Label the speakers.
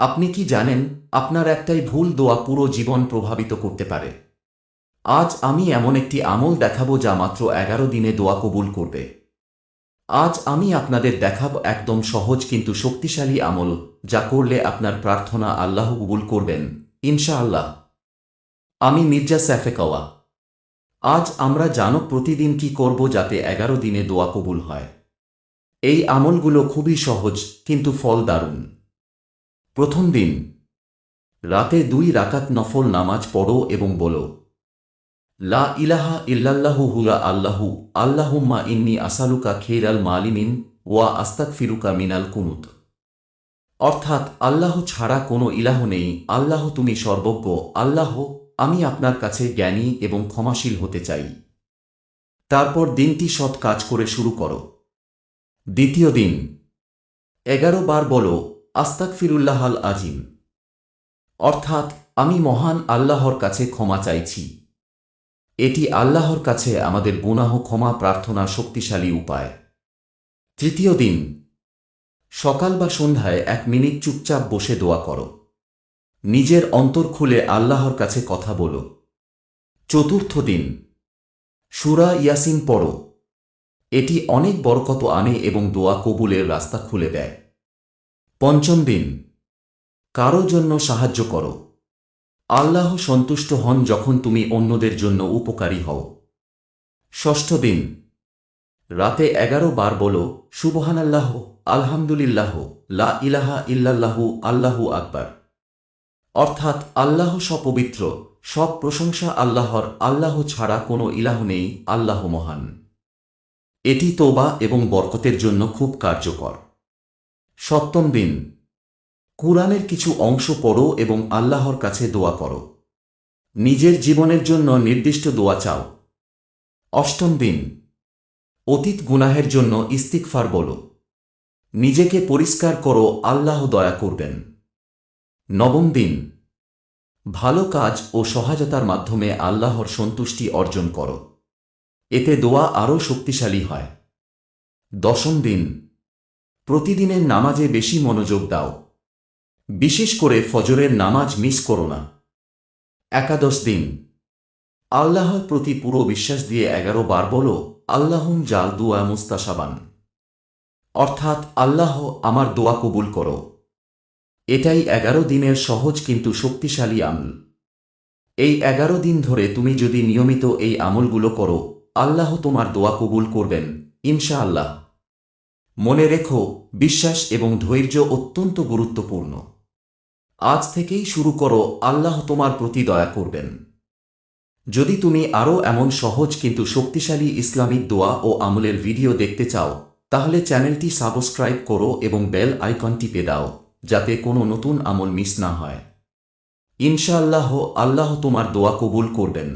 Speaker 1: আপনি কি জানেন, আপনার একটাই ভুল দোয়া পুরো জীবন প্রভাবিত করতে পারে? আজ আমি এমন একটি আমল দেখাবো যা মাত্র 11 দিনে দোয়া কবুল করবে। আজ আমি আপনাদের দেখাব একদম সহজ কিন্তু শক্তিশালী আমল, যা করলে আপনার প্রার্থনা আল্লাহ কবুল করবেন, ইনশাআল্লাহ। আমি মির্জা সাফেকাওয়া। আজ আমরা জানো প্রতিদিন কি করব যাতে 11 দিনে দোয়া কবুল হয়। এই আমলগুলো খুবই সহজ কিন্তু ফল দারুণ। প্রথম দিন, রাতে 2 রাকাত নফল নামাজ পড়ো এবং বলো, লা ইলাহা ইল্লাল্লাহু হুয়া আল্লাহু আল্লাহুম্মা ইন্নী আসালুকা খেইরাল মালিমিন ওয়া আস্তাগফিরুকা মিনাল কুনুত। অর্থাৎ আল্লাহ ছাড়া কোনো ইলাহ নেই, আল্লাহ তুমি সর্বজ্ঞ, আল্লাহ আমি আপনার কাছে জ্ঞানী এবং ক্ষমাশীল হতে চাই। তারপর দিনটি সৎ কাজ করে শুরু করো। দ্বিতীয় দিন, 11 বার বলো, আস্তাগফিরুল্লাহাল আজিম। অর্থাৎ আমি মহান আল্লাহর কাছে ক্ষমা চাইছি। এটি আল্লাহর কাছে আমাদের গুনাহ ক্ষমা প্রার্থনার শক্তিশালী উপায়। তৃতীয় দিন, সকাল বা সন্ধ্যায় 1 মিনিট চুপচাপ বসে দোয়া করো। নিজের অন্তর খুলে আল্লাহর কাছে কথা বলো। চতুর্থ দিন, সূরা ইয়াসিন পড়ো। এটি অনেক বরকত আনে এবং দোয়া কবুলের রাস্তা খুলে দেয়। পঞ্চম দিন, কারো জন্য সাহায্য করো। আল্লাহ সন্তুষ্ট হন যখন তুমি অন্যদের জন্য উপকারী হও। ষষ্ঠ দিন, রাতে 11 বার বলো, সুবহানাল্লাহ, আলহামদুলিল্লাহ, লা ইলাহা ইল্লাল্লাহু, আল্লাহু আকবার। অর্থাৎ আল্লাহ সপবিত্র, সব প্রশংসা আল্লাহর, আল্লাহ ছাড়া কোনো ইলাহ নেই, আল্লাহ মহান। এটি তোবা এবং বরকতের জন্য খুব কার্যকর। সপ্তম দিন, কুরআনের কিছু অংশ পড়ো এবং আল্লাহর কাছে দোয়া করো। নিজের জীবনের জন্য নির্দিষ্ট দোয়া চাও। অষ্টম দিন, অতীত গুনাহের জন্য ইস্তিগফার বলো। নিজেকে পরিষ্কার করো, আল্লাহ দয়া করবেন। নবম দিন, ভালো কাজ ও সহায়তার মাধ্যমে আল্লাহর সন্তুষ্টি অর্জন করো। এতে দোয়া আরও শক্তিশালী হয়। দশম দিন, প্রতিদিনের নামাজে বেশি মনোযোগ দাও। বিশেষ করে ফজরের নামাজ মিস করো না। একাদশ দিন, আল্লাহর প্রতি পুরো বিশ্বাস দিয়ে 11 বার বলো, আল্লাহুম জাল দুয়া মুস্তাসাবান। অর্থাৎ আল্লাহ আমার দোয়া কবুল করো। এটাই 11 দিনের সহজ কিন্তু শক্তিশালী আমল। এই 11 দিন ধরে তুমি যদি নিয়মিত এই আমলগুলো করো, আল্লাহ তোমার দোয়া কবুল করবেন, ইনশাআল্লাহ। মনে রেখো, বিশ্বাস এবং ধৈর্য অত্যন্ত গুরুত্বপূর্ণ। আজ থেকেই শুরু করো, আল্লাহ তোমার প্রতি দয়া করবেন। যদি তুমি আরও এমন সহজ কিন্তু শক্তিশালী ইসলামিক দোয়া ও আমলের ভিডিও দেখতে চাও, তাহলে চ্যানেলটি সাবস্ক্রাইব করো এবং বেল আইকন টিপে দাও, যাতে কোনো নতুন আমল মিস না হয়। ইনশাআল্লাহ আল্লাহ তোমার দোয়া কবুল করবেন।